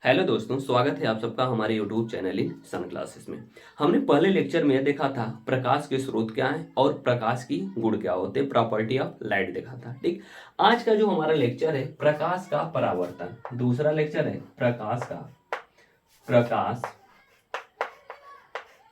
Hello दोस्तों, स्वागत है आप सबका हमारे YouTube channel In Sun Classes में। हमने पहले लेक्चर में देखा था प्रकाश के स्रोत क्या हैं और प्रकाश की गुण क्या होते हैं, प्रॉपर्टी ऑफ लाइट देखा था। ठीक, आज का जो हमारा लेक्चर है प्रकाश का परावर्तन, दूसरा लेक्चर है प्रकाश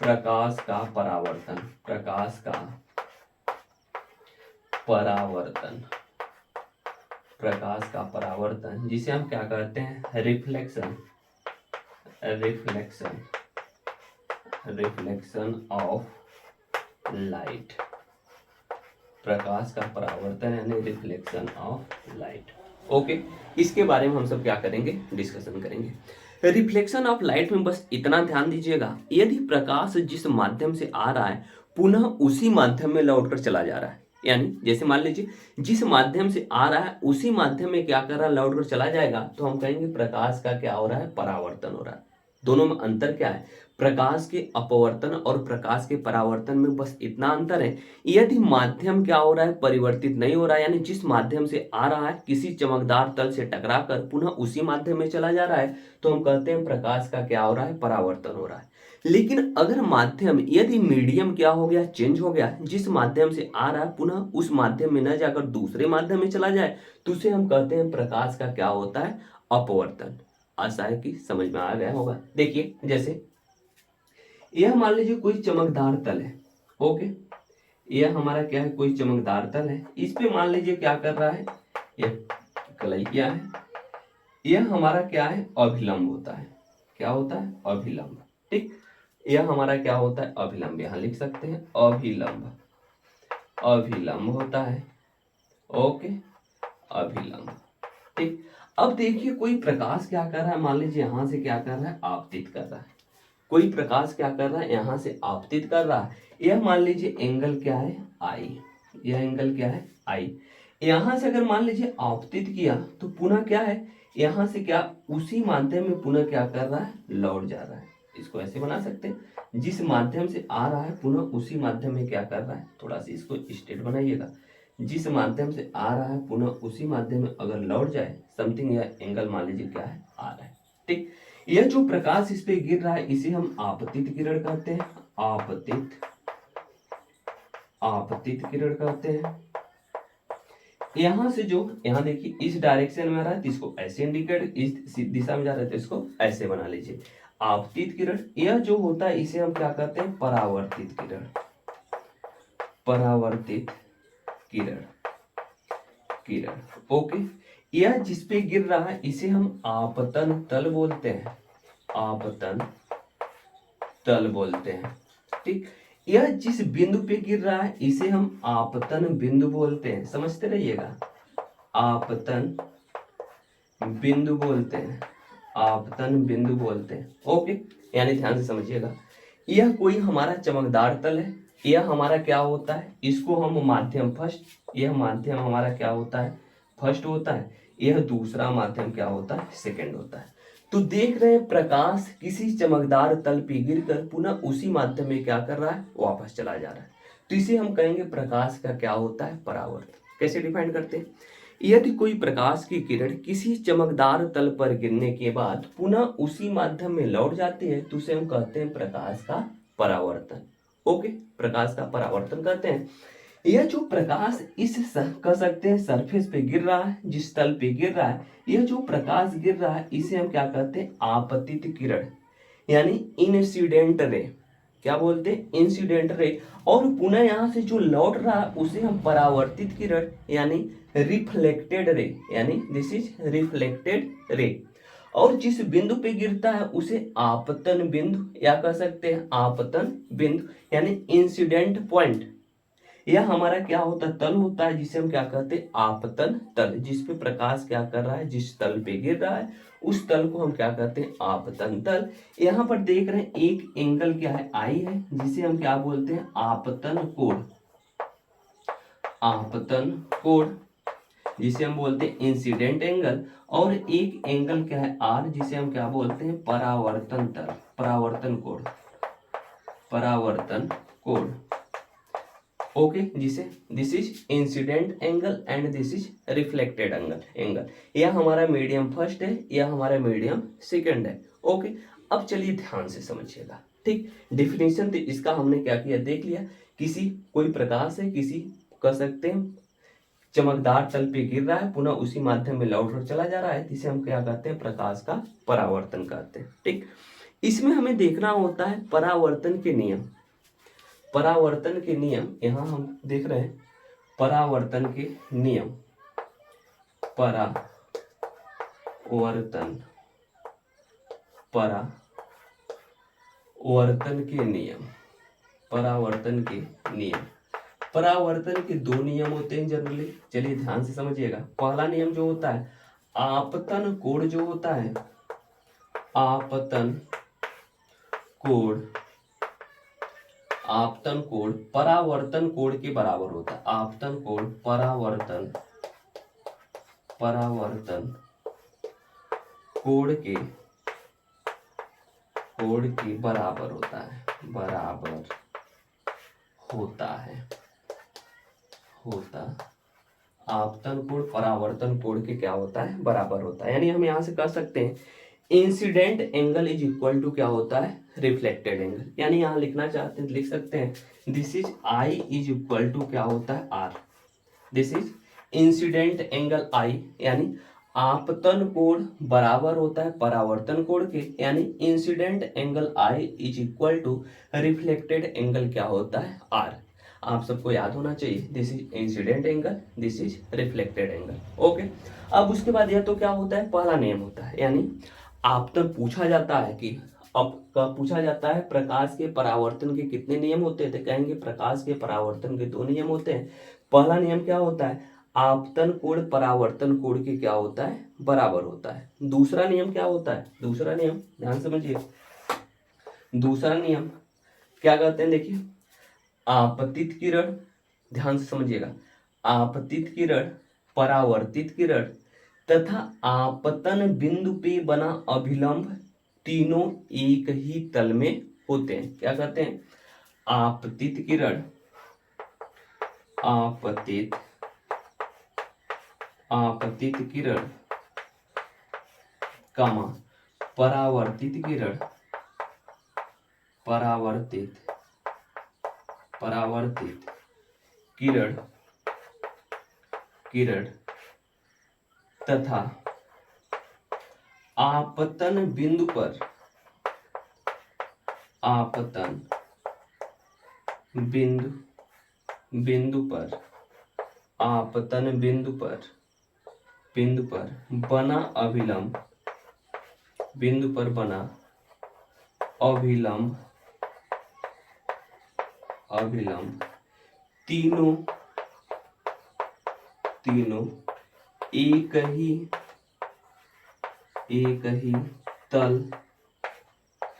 प्रकाश का परावर्तन, प्रकाश का परावर्तन, प्रकाश का परावर्तन जिसे हम क्या कहते हैं, reflection, reflection reflection of light, प्रकाश का परावर्तन यानी रिफ्लेक्शन ऑफ लाइट। ओके, इसके बारे में हम सब क्या करेंगे, डिस्कशन करेंगे। रिफ्लेक्शन ऑफ लाइट में बस इतना ध्यान दीजिएगा, यदि प्रकाश जिस माध्यम से आ रहा है पुनः उसी माध्यम में लौट कर चला जा रहा है, यानी जैसे मान लीजिए जिस माध्यम से आ रहा है उसी माध्यम में क्या कर रहा है, लौट कर चला जाएगा, तो हम कहेंगे प्रकाश का क्या हो रहा है, परावर्तन हो रहा है। दोनों में अंतर क्या है, प्रकाश के अपवर्तन और प्रकाश के परावर्तन में बस इतना अंतर है, यदि माध्यम क्या हो रहा है, परिवर्तित नहीं हो रहा है, यानी जिस माध्यम से आ रहा है किसी चमकदार तल से टकराकर पुनः उसी माध्यम में चला जा रहा है, तो हम कहते हैं प्रकाश का क्या हो रहा है, परावर्तन हो रहा है। लेकिन अगर माध्यम, यदि मीडियम क्या हो गया, चेंज हो गया, जिस माध्यम से आ रहा है पुनः उस माध्यम में न जाकर दूसरे माध्यम में चला जाए, तो उसे हम कहते हैं प्रकाश का क्या होता है, अपवर्तन। आशा है कि समझ में आ गया होगा। देखिए, जैसे यह मान लीजिए कोई चमकदार तल है। ओके, यह हमारा क्या है, कोई चमकदार तल है, इस पे मान लीजिए क्या कर रहा है, यह कलैया है, यह हमारा क्या है, अभिलंब होता है। क्या होता है, अभिलंब। ठीक, यह हमारा क्या होता है, अभिलंब, यहां लिख सकते हैं अभिलंब, अभिलंब होता है। ओके, अभिलंब। ठीक, अब देखिए कोई प्रकाश क्या कर रहा है, मान लीजिए यहां से क्या कर रहा है, आपतित कर रहा है। कोई प्रकाश क्या कर रहा है, यहां से आपतित कर रहा है, यह मान लीजिए एंगल क्या है, आई, यह एंगल क्या है, आई। यहां से अगर मान लीजिए आपतित किया तो पुनः क्या है, यहां से क्या उसी माध्यम में पुनः क्या कर रहा है, लौट जा रहा है। इसको ऐसे बना सकते हैं, जिस माध्यम से आ रहा है पुनः उसी माध्यम में क्या कर रहा है, थोड़ा सा इसको स्टेट बनाइएगा, जिस माध्यम से आ रहा है पुनः उसी माध्यम में अगर लौट जाए समथिंग, यह एंगल मान लीजिए क्या है, आ रहा है। ठीक, यह जो प्रकाश इस पे गिर रहा है इसे हम आपतित किरण कहते हैं, आपतित आपतित किरण कहते हैं। यहां से जो, यहां देखिए इस डायरेक्शन में आ रहा है तो इसको ऐसे इंडिकेट, इस दिशा में जा रहा है तो इसको ऐसे बना लीजिए, आपतित किरण। यह जो होता है इसे हम क्या कहते हैं, परावर्तित किरण, परावर्तित किरण, किरण। ओके, यह जिस पे गिर रहा है इसे हम आपतन तल बोलते हैं, आपतन तल बोलते हैं। ठीक, यह जिस बिंदु पे गिर रहा है इसे हम आपतन बिंदु बोलते हैं, समझते रहिएगा, आपतन बिंदु बोलते हैं, आपतन बिंदु बोलते हैं। ओके, यानी ध्यान से समझिएगा, यह कोई हमारा चमकदार तल है, यह हमारा क्या होता है, इसको हम माध्यम फर्स्ट, यह माध्यम हमारा क्या होता है, फर्स्ट होता है, यह दूसरा माध्यम क्या होता है, सेकंड होता है। तो देख रहे हैं प्रकाश किसी चमकदार तल पे गिरकर पुनः उसी माध्यम में क्या कर रहा है, वापस चला जा रहा है, तो इसे हम कहेंगे प्रकाश का क्या होता है, परावर्तन। कैसे डिफाइन करते हैं, यदि कोई प्रकाश की किरण किसी चमकदार तल पर गिरने के बाद पुनः उसी माध्यम में लौट जाती है तो उसे हम कहते हैं प्रकाश का परावर्तन। ओके, प्रकाश का परावर्तन कहते हैं। यह जो प्रकाश कह सकते हैं सरफेस पे गिर रहा है, जिस तल पे गिर रहा है, यह जो प्रकाश गिर रहा है इसे हम क्या कहते हैं, आपतित किरण, यानी इंसिडेंट रे। क्या बोलते हैं, इंसिडेंट रे। और पुनः यहां से जो लौट रहा है उसे हम परावर्तित किरण यानी रिफ्लेक्टेड रे, यानी दिस इज रिफ्लेक्टेड रे। और जिस बिंदु पे गिरता है उसे आपतन बिंदु या कह सकते हैं आपतन बिंदु, यानी इंसिडेंट पॉइंट। यह हमारा क्या होता है, तल होता है, जिसे हम क्या कहते हैं, आपतन तल, जिस पे प्रकाश क्या कर रहा है, जिस तल पे गिर रहा है उस तल को हम क्या कहते हैं, आपतन तल। यहाँ पर देख रहे हैं एक एंगल क्या है, आई है, जिसे हम क्या बोलते हैं, आपतन कोण, आपतन कोण, जिसे हम बोलते हैं इंसिडेंट एंगल। और एक एंगल क्या है, आर, जिसे हम क्या बोलते हैं, परावर्तन तल, परावर्तन कोण, परावर्तन कोण। ओके, जिसे this is incident angle and this is reflected angle. यह हमारा मीडियम फर्स्ट है, यह हमारा मीडियम सेकंड है। ओके, अब चलिए ध्यान से समझिएगा। ठीक, डेफिनेशन तो इसका हमने क्या किया देख लिया। किसी कोई प्रकाश है, किसी कह सकते हैं चमकदार तल पे गिर रहा है, पुनः उसी माध्यम में लौट चला जा रहा है, जिसे हम क्या कहते हैं, प्रकाश का परावर्तन कहते हैं। ठीक, इसमें हमें देखना होता है परावर्तन के नियम। परावर्तन के नियम यहां हम देख रहे हैं, परावर्तन के नियम, परावर्तन के नियम, परावर्तन के नियम। परावर्तन के दो नियम होते हैं जनरली, चलिए ध्यान से समझिएगा। पहला नियम जो होता है, आपतन कोण जो होता है, आपतन कोण परावर्तन कोण के बराबर होता है। आपतन कोण परावर्तन कोण के बराबर होता है, आपतन कोण परावर्तन कोण के क्या होता है, बराबर होता है। यानी हम यहां से कह सकते हैं incident angle is equal to क्या होता है, रिफ्लेक्टेड एंगल। यानी यहां लिखना चाहते हैं, लिख सकते हैं this is I is equal to क्या होता है, R. This is incident angle I, यानी आपतन कोण बराबर होता है परावर्तन कोण के, यानी incident angle I is equal to reflected angle क्या होता है, आर। आप सबको याद होना चाहिए, this is incident angle, this is reflected angle. Okay, अब उसके बाद यह तो क्या होता है, पहला नियम होता है। यानी आपतन पूछा जाता है कि अब कब पूछा जाता है प्रकाश के परावर्तन के कितने नियम होते हैं, तो कहेंगे प्रकाश के परावर्तन के दो नियम होते हैं। पहला नियम क्या होता है, आपतन कोण परावर्तन कोण के क्या होता है, बराबर होता है। दूसरा नियम क्या होता है, दूसरा नियम ध्यान समझिए, दूसरा नियम क्या कहते हैं, देखिए आपतित किरण, ध्यान से समझिएगा, आपतित किरण, परावर्तित किरण तथा आपतन बिंदु पे बना अभिलंब तीनों एक ही तल में होते हैं। क्या कहते हैं, आपतित किरण, आपतित किरण, कामा परावर्तित किरण, परावर्तित किरण तथा आपतन बिंदु पर, आपतन बिंदु पर, आपतन बिंदु पर बना अभिलंब, बिंदु पर बना अभिलंब तीनों एक ही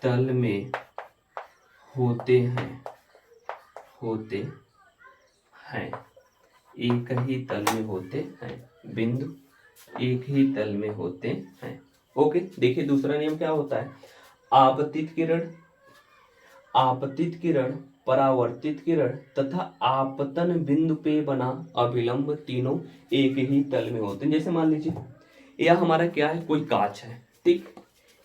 तल में होते हैं, एक ही तल में होते हैं, बिंदु एक ही तल में होते हैं। ओके, देखिए दूसरा नियम क्या होता है, आपतित किरण, परावर्तित किरण तथा आपतन बिंदु पे बना अभिलंब तीनों एक ही तल में होते हैं। जैसे मान लीजिए यह हमारा क्या है, कोई कांच है। ठीक,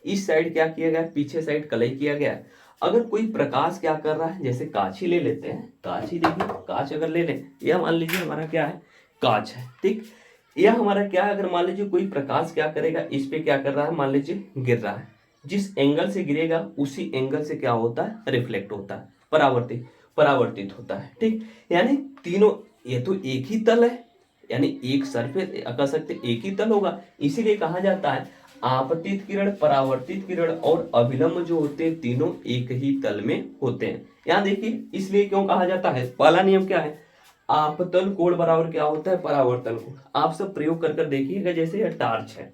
इस साइड क्या किया गया है, पीछे साइड कलई किया गया है। अगर कोई प्रकाश क्या कर रहा है, जैसे कांच ही ले लेते हैं, कांच ही देखिए, कांच अगर ले लें, यह मान लीजिए हमारा क्या है, कांच है। ठीक, यह हमारा क्या है, अगर मान लीजिए कोई प्रकाश क्या करेगा, इस पे क्या कर रहा है, मान लीजिए गिर रहा है, जिस एंगल से गिरेगा उसी एंगल से क्या होता है, रिफ्लेक्ट होता है, परावर्तित होता है। ठीक, यानी तीनों, ये तो एक ही तल है, यानी एक सरफेस कह सकते एक ही तल होगा, इसीलिए कहा जाता है आपतित किरण, परावर्तित किरण और अभिलंब जो होते हैं तीनों एक ही तल में होते हैं। यहाँ देखिए, इसलिए क्यों कहा जाता है, पहला नियम क्या है, आपतन कोण बराबर क्या होता है, परावर्तन कोण। आप सब प्रयोग कर देखिएगा, जैसे यह टार्च है,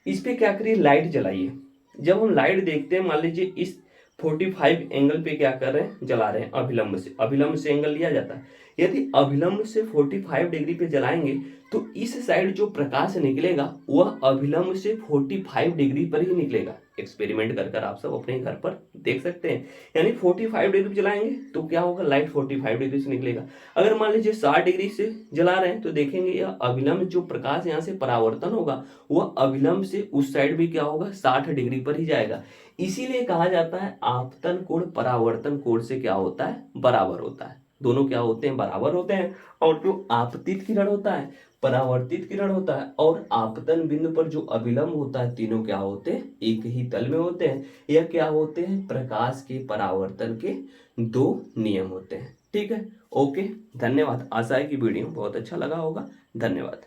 इस पे क्या करिए, लाइट जलाइए। जब हम लाइट देखते हैं, मान लीजिए इस 45 एंगल पे क्या कर रहे हैं, जला रहे हैं, अभिलंब से एंगल लिया जाता है। यदि अभिलंब से 45 डिग्री पे जलाएंगे तो इस साइड जो प्रकाश निकलेगा वह अभिलंब से 45 डिग्री पर ही निकलेगा। एक्सपेरिमेंट कर कर आप सब अपने घर पर देख सकते हैं। यानी 45 डिग्री पे जलाएंगे तो क्या होगा, लाइट 45 डिग्री से निकलेगा। अगर मान लीजिए 60 डिग्री से जला रहे हैं तो देखेंगे यह अभिलंब जो प्रकाश यहाँ से परावर्तन होगा वह अभिलंब से उस साइड भी क्या होगा, 60 डिग्री पर ही जाएगा। इसीलिए कहा जाता है आपतन कोण परावर्तन कोण से क्या होता है, बराबर होता है। दोनों क्या होते हैं, बराबर होते हैं। और जो आपतित किरण होता है, परावर्तित किरण होता है और आपतन बिंदु पर जो अभिलंब होता है, तीनों क्या होते हैं, एक ही तल में होते हैं। यह क्या होते हैं, प्रकाश के परावर्तन के दो नियम होते हैं। ठीक है, ओके, धन्यवाद। आशा है कि वीडियो बहुत अच्छा लगा होगा। धन्यवाद।